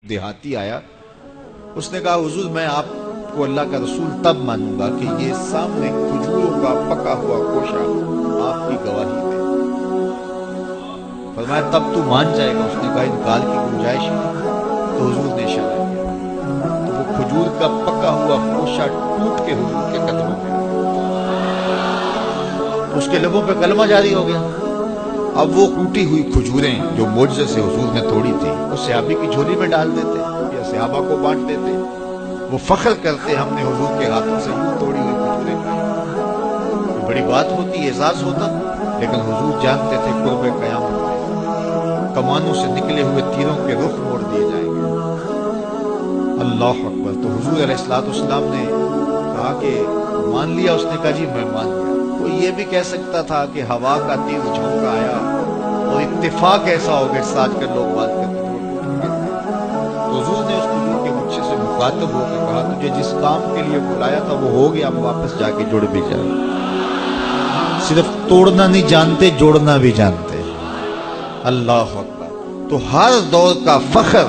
دیہاتی آیا، اس نے کہا حضور میں آپ کو اللہ کا رسول تب مانوں گا کہ یہ سامنے کھجوروں کا پکا ہوا کوشا آپ کی گواہی دے۔ فرمایا تب تو مان جائے گا؟ اس نے کہا انکار کی گنجائش نہیں۔ تو حضور نے اشارہ کیا تو وہ کھجور کا پکا ہوا کوشا ٹوٹ کے حضور کے قدموں پہ اس کے لبوں پہ کلمہ جاری ہو گیا۔ اب وہ ٹوٹی ہوئی کھجوریں جو معجزے سے حضور نے توڑی تھی اس صحابی کی جھولی میں ڈال دیتے یا صحابہ کو بانٹ دیتے۔ وہ فخر کرتے ہم نے حضور کے ہاتھوں سے یوں توڑی ہوئی کھجوریں کھائی۔ کوئی بڑی بات ہوتی، اعزاز ہوتا، لیکن حضور جانتے تھے قرب قیامت میں کمانوں سے نکلے ہوئے تیروں کے رخ موڑ دیے جائیں گے۔ اللہ اکبر۔ تو حضور علیہ السلام نے کہا کہ مان لیا؟ اس نے کہا جی میں مان گیا۔ کوئی یہ بھی کہہ سکتا تھا کہ ہوا کا تیز جھونکا آیا اور اتفاق ایسا ہو گیا ساتھ کر لوگ بات کرتے تھے۔ تو حضور نے اس کھجور کے گچھے سے مخاطب ہو کے کہا تجھے جس کام کے لیے بلایا تھا وہ ہو گیا، اب واپس جا کے جڑ بھی جا۔ صرف توڑنا نہیں جانتے، جوڑنا بھی جانتے۔ اللہ اکبر۔ تو ہر دور کا فخر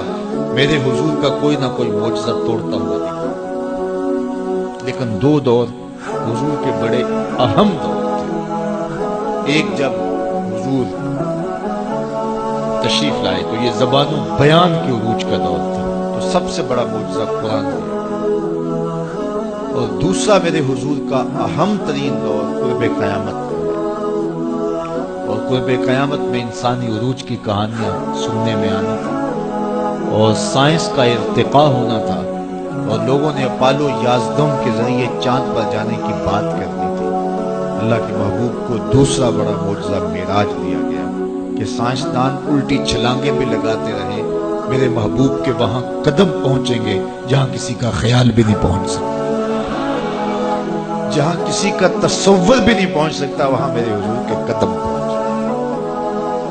میرے حضور کا کوئی نہ کوئی معجزہ توڑتا ہوا دکھا، لیکن دو دور حضور کے بڑے اہم دور تھے۔ ایک جب حضور تشریف لائے تو یہ زبان و بیان کے عروج کا دور تھا، تو سب سے بڑا معجزہ قرآن ہے۔ اور دوسرا میرے حضور کا اہم ترین دور قرب قیامت کا ہے، اور قرب قیامت میں انسانی عروج کی کہانیاں سننے میں آنی تھی، اور سائنس کا ارتقاء ہونا تھا، اور لوگوں نے اپالو 11 کے ذریعے چاند پر جانے کی بات کرنی تھی۔ اللہ کے محبوب کو دوسرا بڑا معجزہ معراج دیا گیا کہ سائنسدان الٹی چھلانگیں بھی لگاتے رہے، میرے محبوب کے وہاں قدم پہنچیں گے جہاں کسی کا خیال بھی نہیں پہنچ سکتا، جہاں کسی کا تصور بھی نہیں پہنچ سکتا، وہاں میرے حضور کے قدم پہنچ۔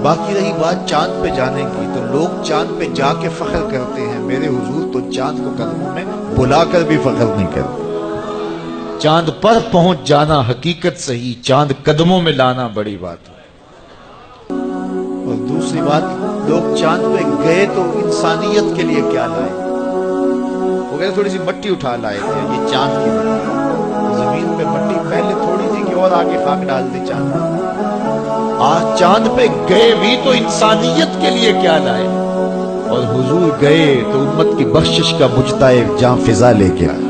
باقی رہی بات چاند پہ جانے کی، تو لوگ چاند پہ جا کے فخر کرتے ہیں، میرے حضور تو چاند کو قدموں میں بلا کر بھی فخر نہیں کرتے۔ چاند پر پہنچ جانا حقیقت صحیح، چاند قدموں میں لانا بڑی بات ہے۔ اور دوسری بات، لوگ چاند پہ گئے تو انسانیت کے لیے کیا لائے؟ وہ کہتے تھوڑی سی مٹی اٹھا لائے تھے، یہ چاند کی مٹی، زمین پہ مٹی پہلے تھوڑی تھی کہ اور آگے خاک ڈال دی چاند۔ آج چاند پہ گئے بھی تو انسانیت کے لیے کیا لائے؟ اور حضور گئے تو امت کی بخشش کا مجتاع جاں فضا لے کے آئے۔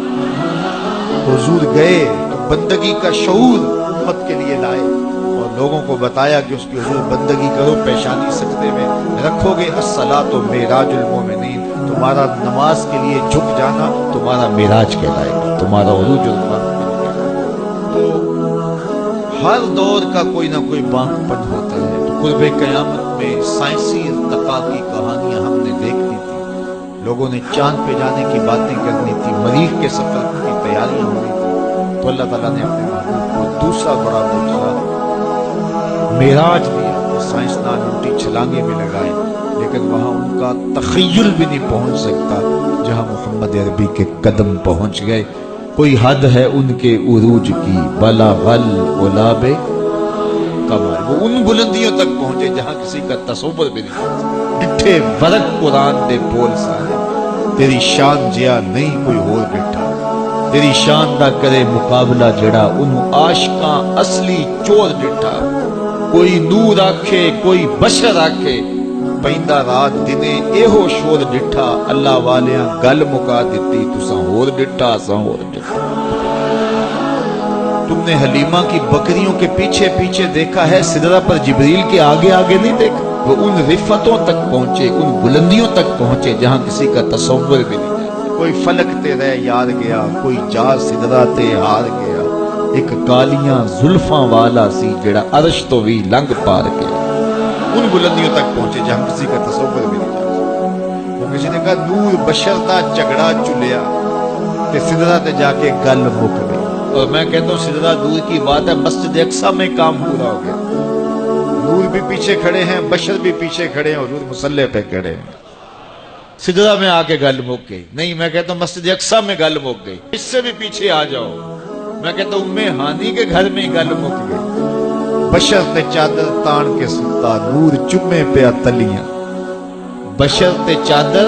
حضور گئے تو بندگی کا شعور امت کے لیے لائے، اور لوگوں کو بتایا کہ اس کی حضور بندگی کرو، پیشانی سجدے میں رکھو گے، الصلاۃ معراج المومنین، تمہارا نماز کے لیے جھک جانا تمہارا معراج کہلائے گا، تمہارا عروج المعراج۔ تو ہر دور کا کوئی نہ کوئی بانک پن ہوتا ہے۔ تو قرب قیامت میں سائنسی ارتقاء کی کہانیاں ہم نے دیکھنی تھی، لوگوں نے چاند پہ جانے کی باتیں کرنی تھی، مریخ کے سفر کی تیاریاں ہونی تھی۔ تو اللہ تعالیٰ نے اپنے محبوب کو دوسرا بڑا معجزہ معراج دیا۔ سائنسدان الٹی چھلانگیں بھی لگائے، لیکن وہاں ان کا تخیل بھی نہیں پہنچ سکتا جہاں محمد عربی کے قدم پہنچ گئے۔ کوئی حد ہے ان کے عروج کی، بلغ العلاب کمال، وہ ان بلندیوں تک پہنچے جہاں کسی کا تصور بھی نہیں۔ ڈٹھے ورق قرآن دے بول سارے، تیری شان جیا نہیں کوئی اور ڈٹھا، تیری شان دا کرے مقابلہ جڑا انہوں عاشقاں اصلی چور ڈٹھا۔ کوئی نور آکھے کوئی بشر آکھے، پیندا رات دنے ایہو شور ڈٹھا، اللہ والیاں گل مکا دیتی تساں ہور ڈٹھا اساں ہور ڈٹھا۔ تم نے حلیمہ کی بکریوں کے پیچھے پیچھے دیکھا ہے، سدرہ پر جبریل کے آگے آگے نہیں دیکھا۔ وہ ان رفتوں تک پہنچے، ان بلندیوں تک پہنچے جہاں کسی کا تصور بھی نہیں جاتا۔ کوئی فلک تے رہ یار گیا، کوئی جا سدرہ تے ہار گیا، ایک کالیاں زلفاں والا سی جڑا عرش تو بھی لنگ پار گیا۔ ان بلندیوں تک پہنچے جہاں کسی کا تصور بھی نہیں جاتا۔ وہ کسی نے کہا نور بشر دا جھگڑا چلیا تے سدرہ تے جا کے گل مک گئی۔ اور میں کہتا ہوں سدرہ دور کی بات ہے، مسجد اقصیٰ میں کام پورا ہو گیا۔ نور بھی پیچھے کھڑے ہیں، بشر بھی پیچھے کھڑے ہیں، حضور مصلی پہ کھڑے ہیں۔ سدرہ میں آ کے گل مک گئی نہیں، میں کہتا ہوں مسجد اقصیٰ میں گل مک گئی، اس سے بھی پیچھے آ جاؤ، میں کہتا ہوں ام ہانی کے گھر میں گل مک گئی۔ بشر تے چادر تان کے ستا، نور چمے پہ تلیاں، بشر تے چادر